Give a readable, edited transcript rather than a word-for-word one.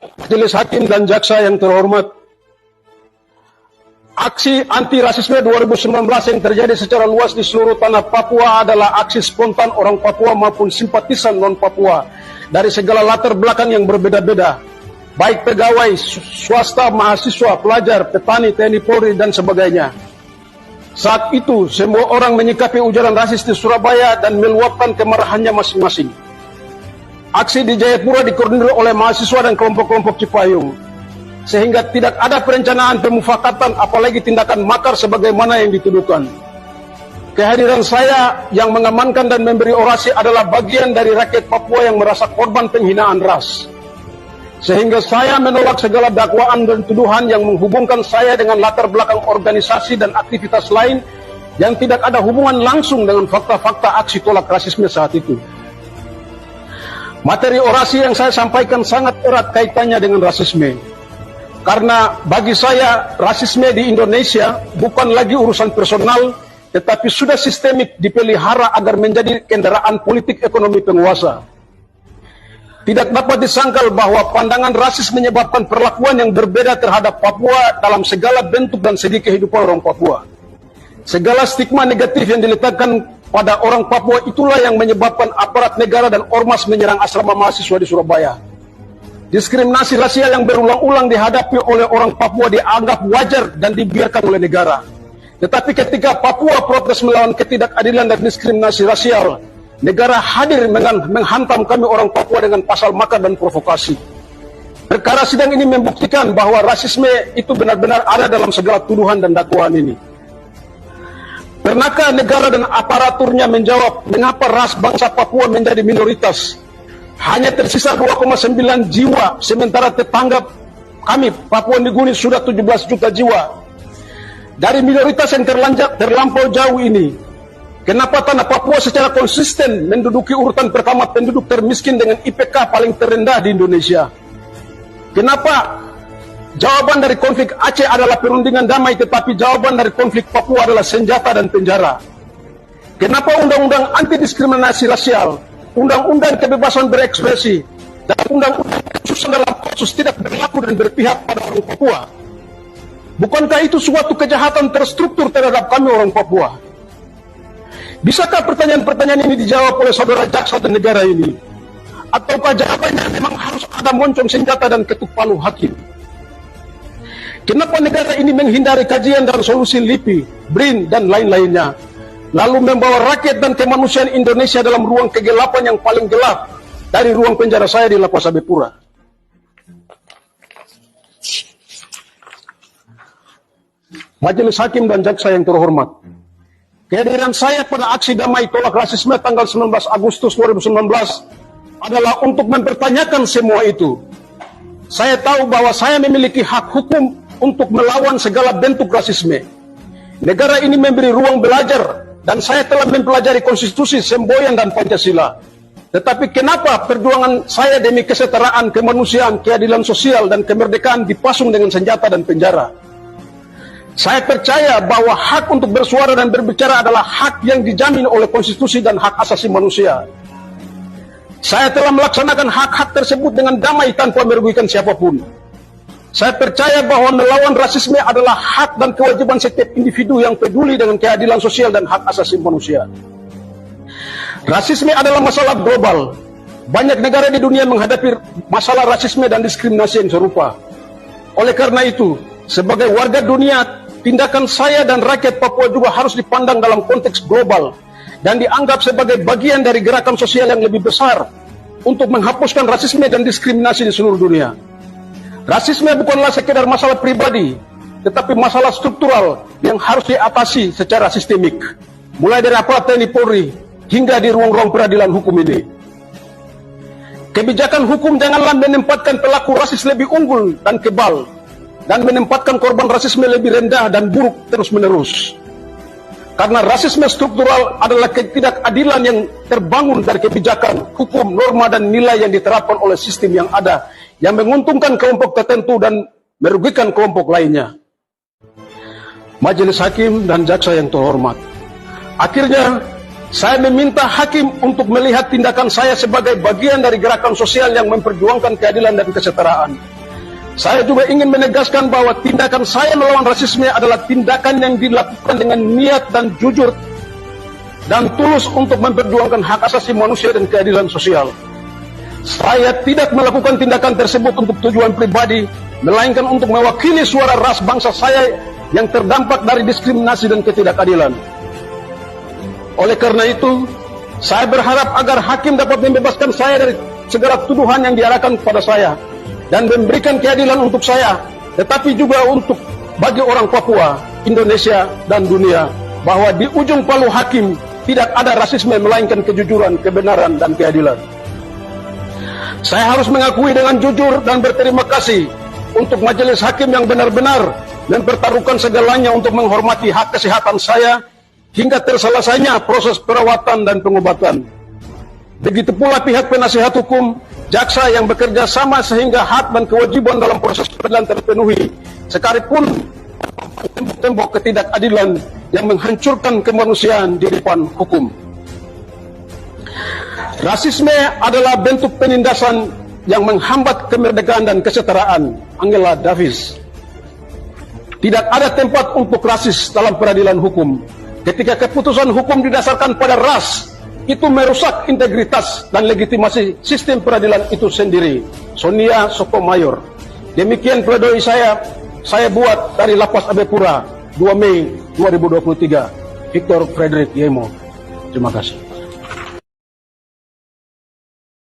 Majelis Hakim dan Jaksa yang terhormat, aksi anti-rasisme 2019 yang terjadi secara luas di seluruh tanah Papua adalah aksi spontan orang Papua maupun simpatisan non-Papua dari segala latar belakang yang berbeda-beda, baik pegawai, swasta, mahasiswa, pelajar, petani, TNI, Polri, dan sebagainya. Saat itu, semua orang menyikapi ujaran rasis di Surabaya dan meluapkan kemarahannya masing-masing. Aksi di Jayapura dikoordinir oleh mahasiswa dan kelompok-kelompok Cipayung, sehingga tidak ada perencanaan pemufakatan apalagi tindakan makar sebagaimana yang dituduhkan. Kehadiran saya yang mengamankan dan memberi orasi adalah bagian dari rakyat Papua yang merasa korban penghinaan ras. Sehingga saya menolak segala dakwaan dan tuduhan yang menghubungkan saya dengan latar belakang organisasi dan aktivitas lain yang tidak ada hubungan langsung dengan fakta-fakta aksi tolak rasisme saat itu. Materi orasi yang saya sampaikan sangat erat kaitannya dengan rasisme. Karena bagi saya, rasisme di Indonesia bukan lagi urusan personal, tetapi sudah sistemik dipelihara agar menjadi kendaraan politik ekonomi penguasa. Tidak dapat disangkal bahwa pandangan rasis menyebabkan perlakuan yang berbeda terhadap Papua dalam segala bentuk dan segi kehidupan orang Papua. Segala stigma negatif yang diletakkan pada orang Papua itulah yang menyebabkan aparat negara dan ormas menyerang asrama mahasiswa di Surabaya. Diskriminasi rasial yang berulang-ulang dihadapi oleh orang Papua dianggap wajar dan dibiarkan oleh negara. Tetapi ketika Papua protes melawan ketidakadilan dan diskriminasi rasial, negara hadir menghantam kami orang Papua dengan pasal makar dan provokasi. Perkara sidang ini membuktikan bahwa rasisme itu benar-benar ada dalam segala tuduhan dan dakwaan ini. Pernahkah negara dan aparaturnya menjawab mengapa ras bangsa Papua menjadi minoritas? Hanya tersisa 2,9 jiwa, sementara tetangga kami, Papua Nugini, sudah 17 juta jiwa. Dari minoritas yang terlampau jauh ini, kenapa tanah Papua secara konsisten menduduki urutan pertama penduduk termiskin dengan IPK paling terendah di Indonesia? Kenapa jawaban dari konflik Aceh adalah perundingan damai, tetapi jawaban dari konflik Papua adalah senjata dan penjara? Kenapa undang-undang anti diskriminasi rasial, undang-undang kebebasan berekspresi, dan undang-undang kekhususan dalam kasus tidak berlaku dan berpihak pada orang Papua? Bukankah itu suatu kejahatan terstruktur terhadap kami orang Papua? Bisakah pertanyaan-pertanyaan ini dijawab oleh saudara jaksa dan negara ini? Ataukah jawabannya memang harus ada moncong senjata dan ketuk palu hakim? Kenapa negara ini menghindari kajian dan solusi LIPI, BRIN, dan lain-lainnya, lalu membawa rakyat dan kemanusiaan Indonesia dalam ruang kegelapan yang paling gelap dari ruang penjara saya di Lapas Jayapura? Majelis Hakim dan Jaksa yang terhormat, kehadiran saya pada aksi damai tolak rasisme tanggal 19 Agustus 2019 adalah untuk mempertanyakan semua itu. Saya tahu bahwa saya memiliki hak hukum untuk melawan segala bentuk rasisme. Negara ini memberi ruang belajar, dan saya telah mempelajari konstitusi, semboyan, dan Pancasila. Tetapi kenapa perjuangan saya demi kesetaraan, kemanusiaan, keadilan sosial, dan kemerdekaan dipasung dengan senjata dan penjara? Saya percaya bahwa hak untuk bersuara dan berbicara adalah hak yang dijamin oleh konstitusi dan hak asasi manusia. Saya telah melaksanakan hak-hak tersebut dengan damai tanpa merugikan siapapun. Saya percaya bahwa melawan rasisme adalah hak dan kewajiban setiap individu yang peduli dengan keadilan sosial dan hak asasi manusia. Rasisme adalah masalah global. Banyak negara di dunia menghadapi masalah rasisme dan diskriminasi yang serupa. Oleh karena itu, sebagai warga dunia, tindakan saya dan rakyat Papua juga harus dipandang dalam konteks global dan dianggap sebagai bagian dari gerakan sosial yang lebih besar untuk menghapuskan rasisme dan diskriminasi di seluruh dunia. Rasisme bukanlah sekedar masalah pribadi, tetapi masalah struktural yang harus diatasi secara sistemik, mulai dari aparat TNI Polri hingga di ruang-ruang peradilan hukum ini. Kebijakan hukum janganlah menempatkan pelaku rasis lebih unggul dan kebal, dan menempatkan korban rasisme lebih rendah dan buruk terus-menerus. Karena rasisme struktural adalah ketidakadilan yang terbangun dari kebijakan, hukum, norma, dan nilai yang diterapkan oleh sistem yang ada, yang menguntungkan kelompok tertentu dan merugikan kelompok lainnya. Majelis Hakim dan Jaksa yang terhormat, akhirnya saya meminta hakim untuk melihat tindakan saya sebagai bagian dari gerakan sosial yang memperjuangkan keadilan dan kesetaraan. Saya juga ingin menegaskan bahwa tindakan saya melawan rasisme adalah tindakan yang dilakukan dengan niat dan jujur dan tulus untuk memperjuangkan hak asasi manusia dan keadilan sosial. Saya tidak melakukan tindakan tersebut untuk tujuan pribadi, melainkan untuk mewakili suara ras bangsa saya yang terdampak dari diskriminasi dan ketidakadilan. Oleh karena itu, saya berharap agar hakim dapat membebaskan saya dari segala tuduhan yang diarahkan kepada saya dan memberikan keadilan untuk saya, tetapi juga untuk bagi orang Papua, Indonesia, dan dunia, bahwa di ujung palu hakim tidak ada rasisme melainkan kejujuran, kebenaran, dan keadilan. Saya harus mengakui dengan jujur dan berterima kasih untuk majelis hakim yang benar-benar mempertaruhkan segalanya untuk menghormati hak kesehatan saya hingga terselesainya proses perawatan dan pengobatan. Begitu pula pihak penasihat hukum, jaksa yang bekerja sama sehingga hak dan kewajiban dalam proses peradilan terpenuhi, sekalipun tembok ketidakadilan yang menghancurkan kemanusiaan di depan hukum. Rasisme adalah bentuk penindasan yang menghambat kemerdekaan dan kesetaraan. Angela Davis. Tidak ada tempat untuk rasis dalam peradilan hukum. Ketika keputusan hukum didasarkan pada ras, itu merusak integritas dan legitimasi sistem peradilan itu sendiri. Sonia Sotomayor. Demikian pledoi saya buat dari Lapas Abe Pura, 2 Mei 2023. Victor Frederick Yemo. Terima kasih.